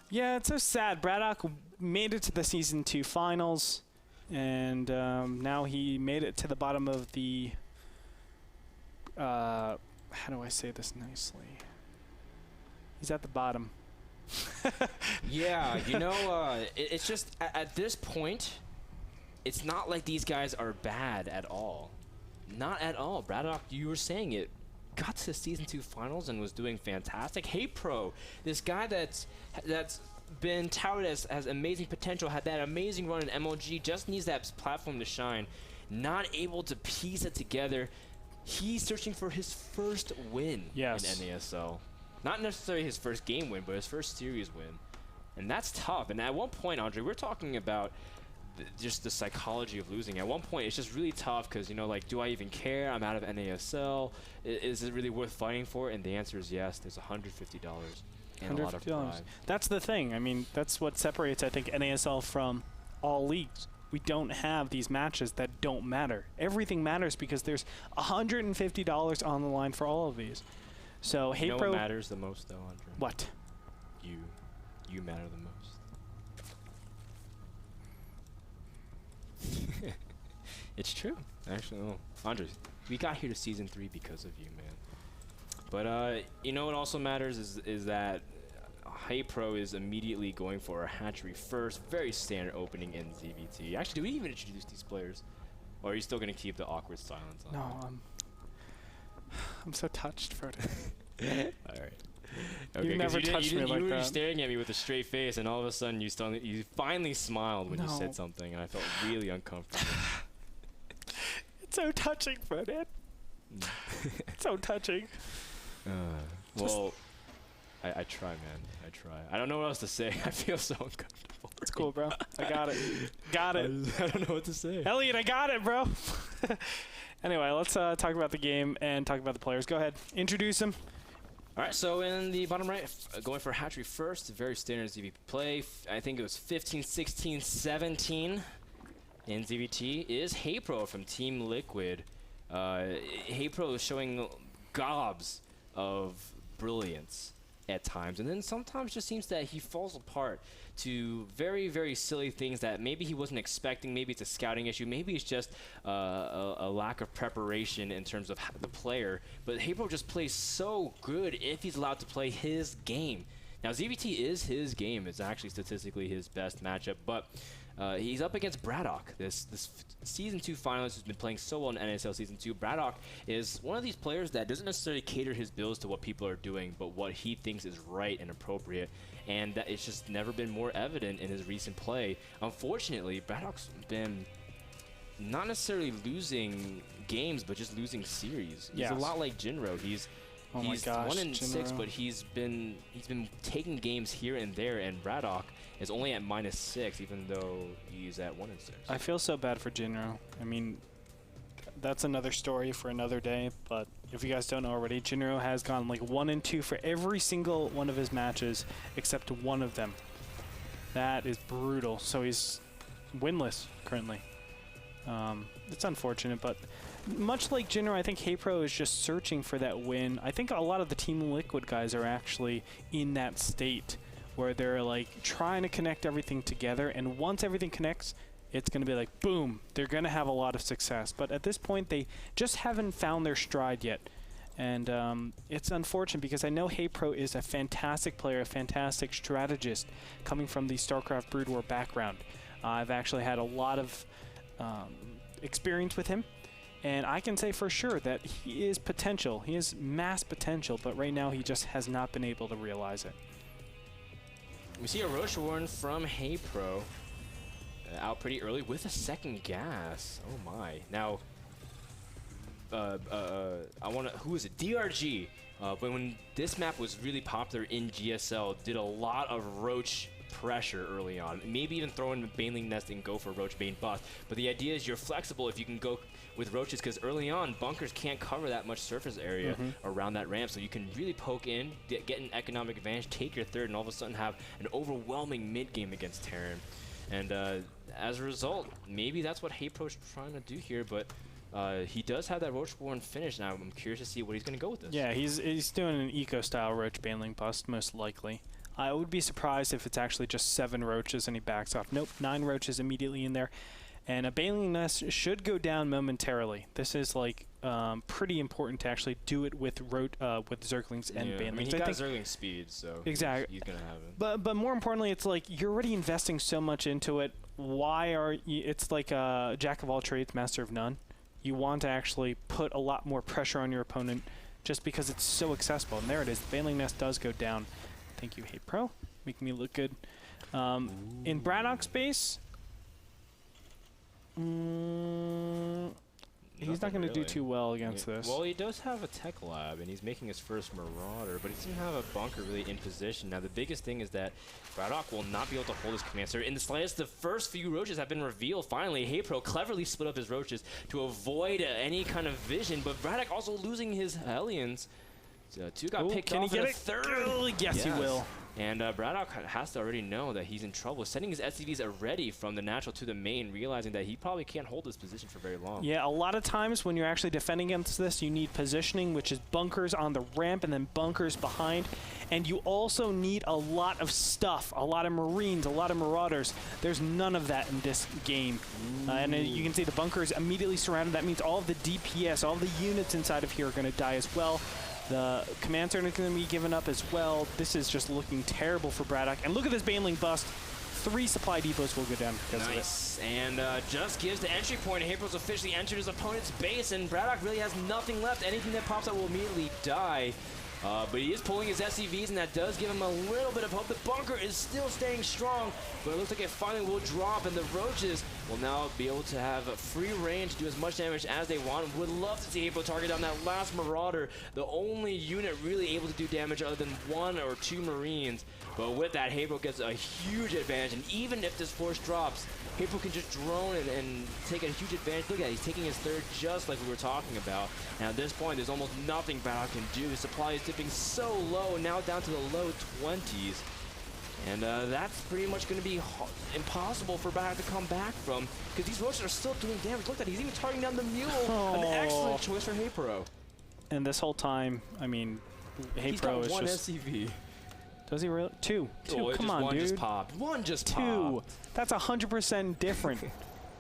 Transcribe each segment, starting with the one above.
Yeah, it's so sad. Braddock made it to the Season 2 finals, and now he made it to the bottom of the... how do I say this nicely? He's at the bottom. Yeah, you know, it's just, at this point, it's not like these guys are bad at all. Not at all. Braddock, you were saying it, got to the Season 2 finals and was doing fantastic. HayprO, this guy that's been touted as amazing potential, had that amazing run in MLG, just needs that platform to shine. Not able to piece it together. He's searching for his first win in NASL. Not necessarily his first game win, but his first series win. And that's tough. And at one point, Andre, we're talking about just the psychology of losing. At one point, it's just really tough because, you know, like, do I even care? I'm out of NASL. Is it really worth fighting for? And the answer is yes. There's $150 and a lot of pride. That's the thing. I mean, that's what separates, I think, NASL from all leagues. We don't have these matches that don't matter. Everything matters because there's $150 on the line for all of these. So HayprO, you know what matters the most, though, Andre? What? You matter the most. It's true. Actually, no. Andre, we got here to Season 3 because of you, man. But you know what also matters is that HayprO is immediately going for a hatchery first. Very standard opening in ZVT. Actually, do we even introduce these players? Or are you still going to keep the awkward silence on? No, I'm so touched, Frodo. All right. Okay, you never touched me like that. You were staring at me with a straight face, and all of a sudden you finally smiled when you said something, and I felt really uncomfortable. It's so touching, Frodo. It's so touching. Well, I try, man. I try. I don't know what else to say. I feel so uncomfortable. It's cool, bro. I got it. Got it. I don't know what to say. Elliot, I got it, bro. Anyway, let's talk about the game and talk about the players. Go ahead. Introduce them. All right, so in the bottom right, going for hatchery first, very standard ZVT play. I think it was 15, 16, 17 in ZVT is HayprO from Team Liquid. HayprO is showing gobs of brilliance at times, and then sometimes just seems that he falls apart to very, very silly things that maybe he wasn't expecting. Maybe it's a scouting issue. Maybe it's just a lack of preparation in terms of the player. But HayprO just plays so good if he's allowed to play his game. Now, ZVT is his game. It's actually statistically his best matchup, but he's up against Braddock, this Season 2 finalist who's been playing so well in NASL Season 2. Braddock is one of these players that doesn't necessarily cater his builds to what people are doing, but what he thinks is right and appropriate, and that it's just never been more evident in his recent play. Unfortunately, Braddock's been not necessarily losing games, but just losing series. He's a lot like Jinro. He's 1-6, but he's been taking games here and there, and Braddock is only at -6, even though he's at 1-6. I feel so bad for Jinro. I mean, that's another story for another day, but if you guys don't know already, Jinro has gone like 1-2 for every single one of his matches except one of them. That is brutal. So he's winless currently. It's unfortunate, but much like Jinro, I think HayprO is just searching for that win. I think a lot of the Team Liquid guys are actually in that state where they're like trying to connect everything together, and once everything connects, it's going to be like boom, they're going to have a lot of success. But at this point, they just haven't found their stride yet, and it's unfortunate because I know HayprO is a fantastic player, a fantastic strategist coming from the Starcraft Brood War background. I've actually had a lot of experience with him, and I can say for sure that he is potential. He has mass potential, but right now he just has not been able to realize it. We see a Roche Warren from HayprO out pretty early with a second gas. Oh my! Now, who is it? DRG. But when this map was really popular in GSL, did a lot of Roach pressure early on. Maybe even throw in Baneling Nest and go for Roach Bane bust. But the idea is you're flexible if you can go with Roaches, because early on, bunkers can't cover that much surface area around that ramp. So you can really poke in, get an economic advantage, take your third, and all of a sudden have an overwhelming mid game against Terran. And as a result, maybe that's what HayprO's trying to do here, but he does have that Roach-born finish. Now I'm curious to see what he's going to go with this. Yeah, he's doing an eco-style Roach Baneling bust, most likely. I would be surprised if it's actually just 7 roaches and he backs off. Nope, 9 roaches immediately in there. And a Baneling Nest should go down momentarily. This is like pretty important to actually do it with Zerglings and Banelings. I mean, he got Zergling speed, so exactly. he's gonna have it. But more importantly, it's like you're already investing so much into it. Why are you? It's like a jack of all trades, master of none. You want to actually put a lot more pressure on your opponent just because it's so accessible. And there it is. The Baneling Nest does go down. Thank you, HayprO. Making me look good. In Braddock's base, he's not going to do too well against this. Well, he does have a tech lab, and he's making his first Marauder, but he doesn't have a bunker really in position. Now, the biggest thing is that Braddock will not be able to hold his command center in the slightest. The first few roaches have been revealed. Finally, HayprO cleverly split up his roaches to avoid any kind of vision, but Braddock also losing his Hellions. So 2 got picked off in a third. Yes, he will. And Braddock has to already know that he's in trouble, sending his SCVs already from the natural to the main, realizing that he probably can't hold this position for very long. Yeah, a lot of times when you're actually defending against this, you need positioning, which is bunkers on the ramp and then bunkers behind. And you also need a lot of stuff, a lot of Marines, a lot of Marauders. There's none of that in this game. And you can see the bunkers immediately surrounded. That means all of the DPS, all of the units inside of here are going to die as well. The command center is going to be given up as well. This is just looking terrible for Braddock. And look at this Baneling bust. 3 supply depots will go down because of it. And just gives the entry point. HayprO's officially entered his opponent's base, and Braddock really has nothing left. Anything that pops out will immediately die. But he is pulling his SCVs, and that does give him a little bit of hope. The bunker is still staying strong, but it looks like it finally will drop, and the roaches will now be able to have a free reign to do as much damage as they want. Would love to see HayprO target down that last Marauder, the only unit really able to do damage other than 1 or 2 Marines. But with that, HayprO gets a huge advantage, and even if this force drops, HayprO can just drone and take a huge advantage. Look at that, he's taking his third just like we were talking about. And at this point, there's almost nothing Braddock can do. His supply is dipping so low, now down to the low 20s. And that's pretty much going to be impossible for Braddock to come back from, because these roaches are still doing damage. Look at that, he's even targeting down the mule. An excellent choice for HayprO. And this whole time, I mean, HayprO is 1 just... SCV. Does he really? 2. Oh, Come on, one dude. Just popped. One just 2. popped. That's 100% different.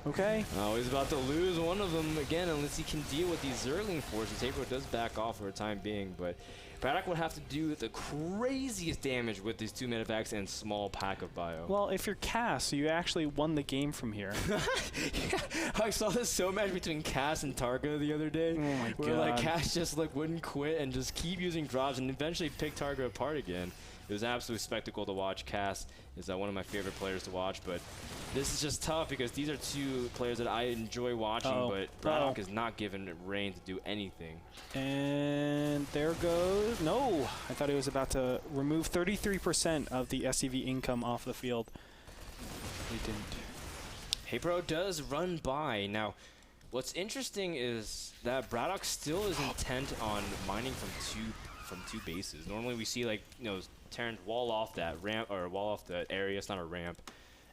Okay? Oh, he's about to lose one of them again unless he can deal with these Zergling forces. HayprO does back off for a time being, but Braddock would have to do the craziest damage with these 2 medevacs and small pack of bio. Well, if you're Cass, you actually won the game from here. Yeah, I saw this so match between Cass and Targa the other day. Oh my where God. like Cass just like wouldn't quit and just keep using drops and eventually pick Targa apart again. It was an absolute spectacle to watch. Cass is one of my favorite players to watch, but this is just tough because these are 2 players that I enjoy watching, but Braddock is not given reign to do anything. And there goes... No! I thought he was about to remove 33% of the SCV income off the field. He didn't. HayprO does run by. Now, what's interesting is that Braddock still is intent on mining from two bases. Normally we see, like, you know, Terrans wall off that ramp, or wall off the area, it's not a ramp,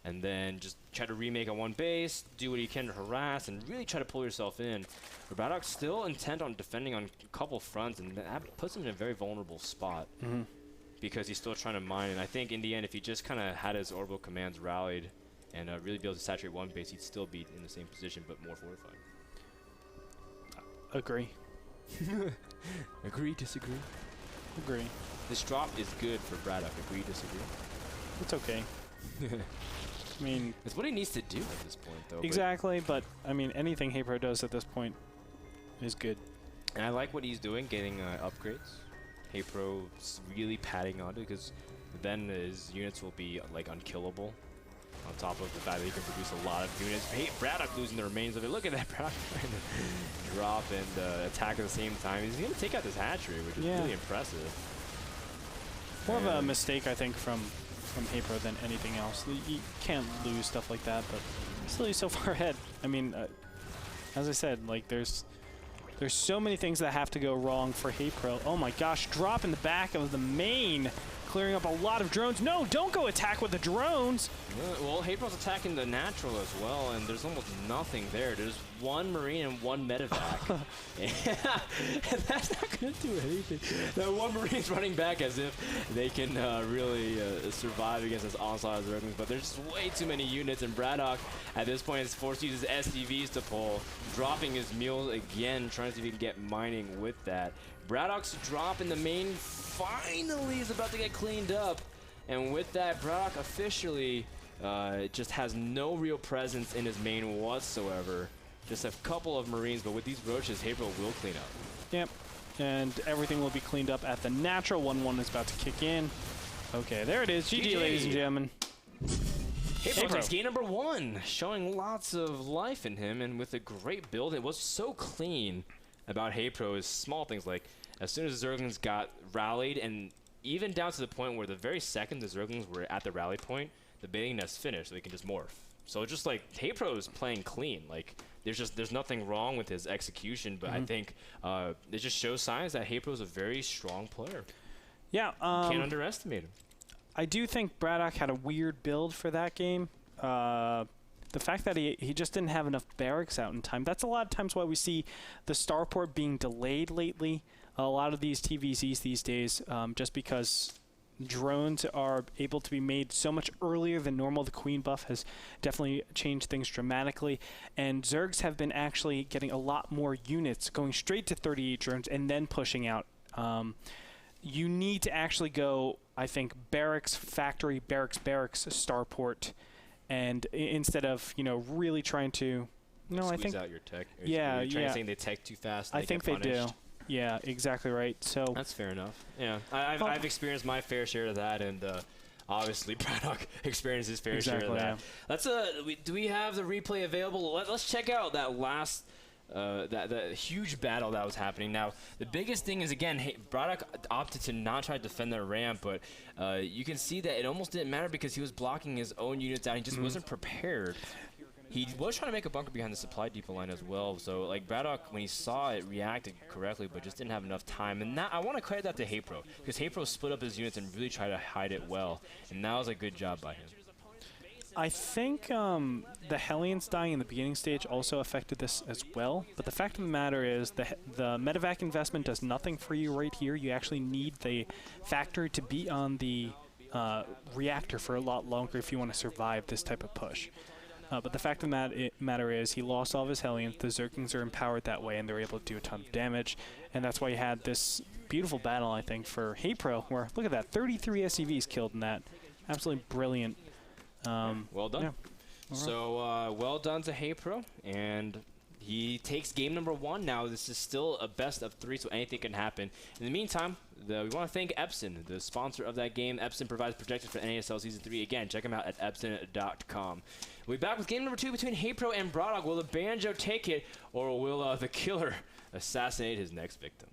and then just try to remake on 1 base, do what you can to harass, and really try to pull yourself in. But Braddock's still intent on defending on a couple fronts, and that puts him in a very vulnerable spot. Because he's still trying to mine, and I think in the end, if he just kind of had his orbital commands rallied and really be able to saturate 1 base, he'd still be in the same position, but more fortified. Agree. Agree, disagree? Agree. This drop is good for Braddock. Agree, disagree? It's okay. I mean... It's what he needs to do at this point, though. Exactly, but I mean, anything HayprO does at this point is good. And I like what he's doing, getting upgrades. HayprO's really padding on it, because then his units will be, like, unkillable. On top of the fact that he can produce a lot of units. Hey, Braddock losing the remains of it. Look at that, Braddock trying to drop and attack at the same time. He's going to take out this hatchery, which is really impressive. More of a mistake, I think, from HayprO than anything else. You can't lose stuff like that, but still he's so far ahead. I mean, as I said, like, there's so many things that have to go wrong for HayprO. Oh my gosh, drop in the back of the main. clearing up a lot of drones. No, don't go attack with the drones. Well, HayprO's attacking the natural as well, and there's almost nothing there. There's one Marine and one medevac. And that's not going to do anything. That one Marine's running back as if they can really survive against this onslaught of Zerglings, but there's just way too many units, and Braddock at this point is forced to use his SCVs to pull, dropping his mules again, trying to see if he can get mining with that. Braddock's drop in the main finally is about to get cleaned up, and with that, Braddock officially just has no real presence in his main whatsoever. Just a couple of Marines, but with these roaches, HayprO will clean up. Yep, and everything will be cleaned up at the natural. 1-1 is about to kick in. Okay, there it is. GG, ladies and gentlemen. HayprO takes game number 1, showing lots of life in him, and with a great build. It was so clean about HayprO is small things like as soon as the Zerglings got rallied, and even down to the point where the very second the Zerglings were at the rally point, the baiting nest finished, so they can just morph. So just like HayprO is playing clean. Like there's nothing wrong with his execution, but I think it just shows signs that HayprO is a very strong player. Yeah, Can't underestimate him. I do think Braddock had a weird build for that game. The fact that he just didn't have enough barracks out in time. That's a lot of times why we see the starport being delayed lately. A lot of these TVZs these days, just because drones are able to be made so much earlier than normal. The Queen buff has definitely changed things dramatically, and Zergs have been actually getting a lot more units, going straight to 38 drones and then pushing out. You need to actually go, I think, barracks, factory, barracks, starport, and instead of, you know, really trying to, no, I think out your tech. Yeah, you're trying yeah. to say they tech too fast. I think they do. Yeah, exactly right. So that's fair enough. Yeah, I've experienced my fair share of that, and obviously Braddock experienced his fair share of that. Yeah. Let's do we have the replay available? Let's check out that last that huge battle that was happening. Now, the biggest thing is, again, Braddock opted to not try to defend the ramp, but you can see that it almost didn't matter because he was blocking his own units out. He just wasn't prepared. He was trying to make a bunker behind the supply depot line as well. So, like, Braddock, when he saw it, reacted correctly, but just didn't have enough time. And that, I want to credit that to HayprO, because HayprO split up his units and really tried to hide it well. And that was a good job by him. I think the Hellions dying in the beginning stage also affected this as well. But the fact of the matter is the medevac investment does nothing for you right here. You actually need the factory to be on the reactor for a lot longer if you want to survive this type of push. But the fact of the matter is he lost all of his Hellions. The Zerglings are empowered that way, and they're able to do a ton of damage. And that's why you had this beautiful battle, I think, for HayprO, where, look at that, 33 SCVs killed in that. Absolutely brilliant. Well done. Yeah. So, well done to HayprO, and he takes game number 1. Now, this is still a best of 3, so anything can happen. In the meantime, we want to thank Epson, the sponsor of that game. Epson provides projections for NASL Season 3. Again, check them out at epson.com. We'll be back with game number 2 between HayprO and Braddock. Will the Banjo take it, or will the killer assassinate his next victim?